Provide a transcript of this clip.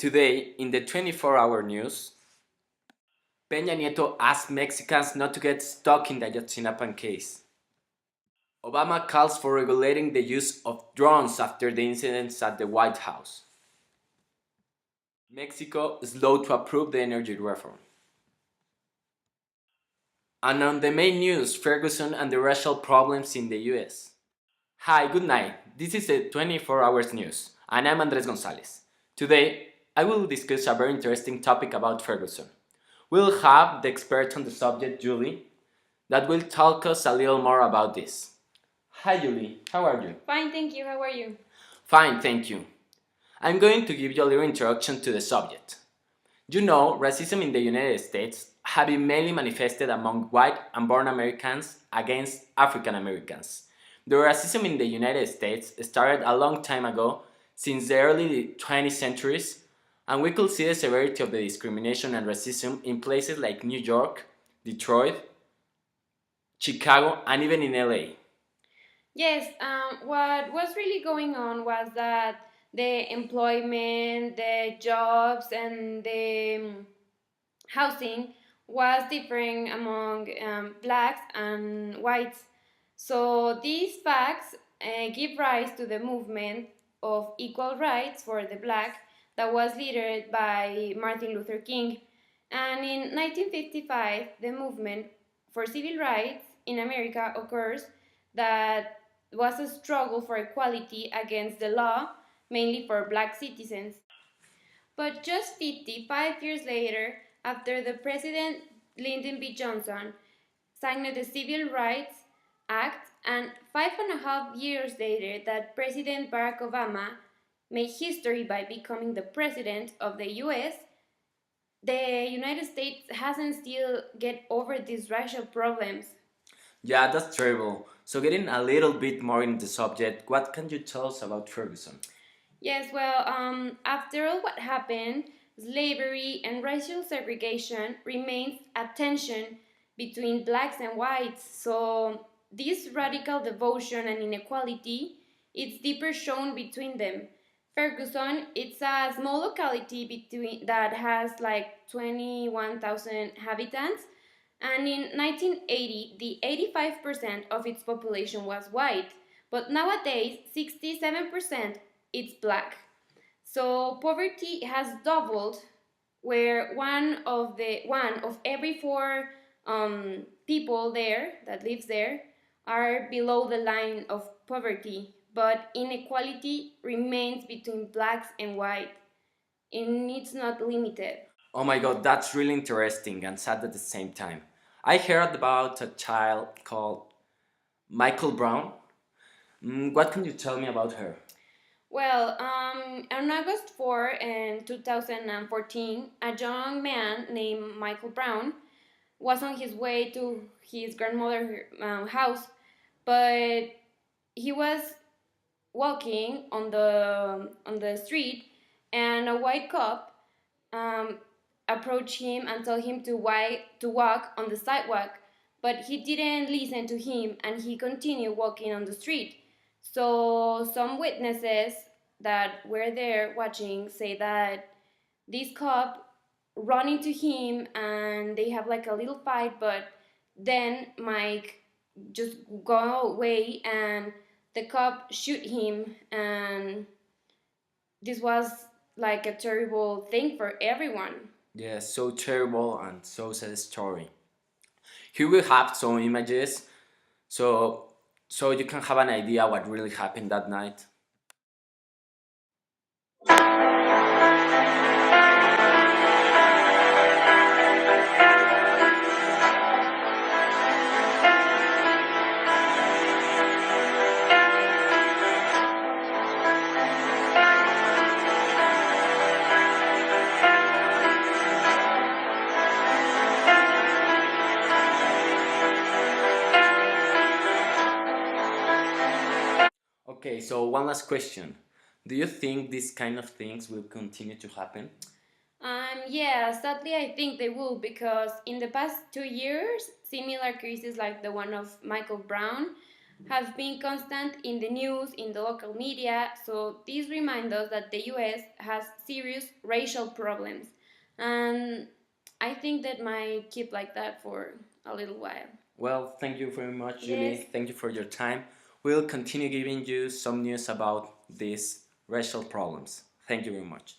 Today, in the 24-hour news, Peña Nieto asked Mexicans not to get stuck in the Ayotzinapa case. Obama calls for regulating the use of drones after the incidents at the White House. Mexico is slow to approve the energy reform. And on the main news, Ferguson and the racial problems in the US. Hi, good night. This is the 24 hours news, and I'm Andres Gonzalez. Today, I will discuss a very interesting topic about Ferguson. We'll have the expert on the subject, Julie, that will talk us a little more about this. Hi, Julie. How are you? Fine, thank you. How are you? Fine, thank you. I'm going to give you a little introduction to the subject. You know, racism in the United States have been mainly manifested among white and born Americans against African Americans. The racism in the United States started a long time ago, since the early 20th centuries, and we could see the severity of the discrimination and racism in places like New York, Detroit, Chicago, and even in LA. Yes, what was really going on was that the employment, the jobs, and the housing was differing among blacks and whites. So these facts give rise to the movement of equal rights for the black that was led by Martin Luther King. And in 1955, the movement for civil rights in America occurs that was a struggle for equality against the law, mainly for black citizens. But just 55 years later, after the President Lyndon B. Johnson signed the Civil Rights Act, and 5.5 years later, that President Barack Obama made history by becoming the president of the US, the United States hasn't still get over these racial problems. Yeah, that's terrible. So, getting a little bit more into the subject, what can you tell us about Ferguson? Yes, well, after all what happened, slavery and racial segregation remains a tension between blacks and whites. So this radical devotion and inequality, it's deeper shown between them. Ferguson, it's a small locality between that has like 21,000 inhabitants, and in 1980, the 85% of its population was white, but nowadays 67% it's black. So poverty has doubled, where one of every four people there that lives there are below the line of poverty, but inequality remains between blacks and white, and it's not limited. Oh my god, that's really interesting and sad at the same time. I heard about a child called Michael Brown. What can you tell me about her? Well, on August 4 in 2014, a young man named Michael Brown was on his way to his grandmother's house, but he was walking on the street, and a white cop um, approached him and told him to walk on the sidewalk, but he didn't listen to him, and he continued walking on the street. So some witnesses that were there watching say that this cop run into him and they have like a little fight, but then Mike just go away and the cop shoot him, and this was like a terrible thing for everyone. Yeah, so terrible and so sad story. Here we have some images, so you can have an idea what really happened that night. Okay, so one last question. Do you think these kind of things will continue to happen? Yeah, sadly, I think they will, because in the past 2 years, similar cases like the one of Michael Brown have been constant in the news, in the local media, so these remind us that the US has serious racial problems. And I think that might keep like that for a little while. Well, thank you very much, Yes. Julie. Thank you for your time. We'll continue giving you some news about these racial problems. Thank you very much.